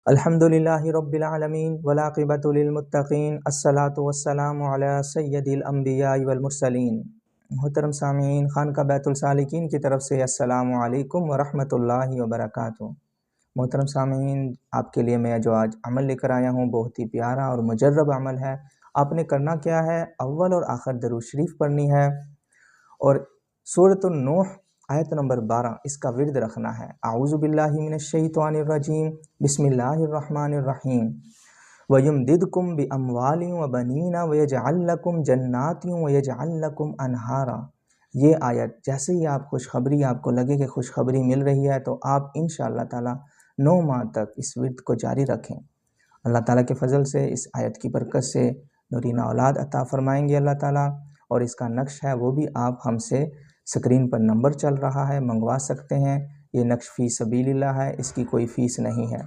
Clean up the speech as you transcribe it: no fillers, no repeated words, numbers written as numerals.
الحمدللہ رب العالمین والعاقبۃ للمتقین الصلاۃ والسلام علی سید الانبیاء والمرسلین۔ محترم سامعین، خانقاہ بیت السالکین کی طرف سے السلام علیکم ورحمۃ اللہ وبرکاتہ۔ محترم سامعین، آپ کے لیے میں جو آج عمل لے کر آیا ہوں بہت ہی پیارا اور مجرب عمل ہے۔ آپ نے کرنا کیا ہے، اول اور آخر درود شریف پڑھنی ہے اور سورۃ النوح آیت نمبر 12 اس کا ورد رکھنا ہے۔ اعوذ باللہ من الشیطان الرجیم، بسم اللہ الرحمن الرحیم۔ وَيُمْدِدْكُمْ بِأَمْوَالٍ وَبَنِينَ وَيَجْعَلْ لَكُمْ جَنَّاتٍ وَيَجْعَلْ لَكُمْ أَنْهَارًا۔ یہ آیت جیسے ہی آپ خوشخبری آپ کو لگے کہ خوشخبری مل رہی ہے تو آپ انشاءاللہ تعالی 9 ماہ تک اس ورد کو جاری رکھیں۔ اللہ تعالیٰ کے فضل سے اس آیت کی برکت سے نورینہ اولاد عطا فرمائیں گے اللہ تعالیٰ، اور اس کا نقش ہے وہ بھی آپ ہم سے سکرین پر نمبر چل رہا ہے، منگوا سکتے ہیں۔ یہ نقش فی سبیل اللہ ہے، اس کی کوئی فیس نہیں ہے۔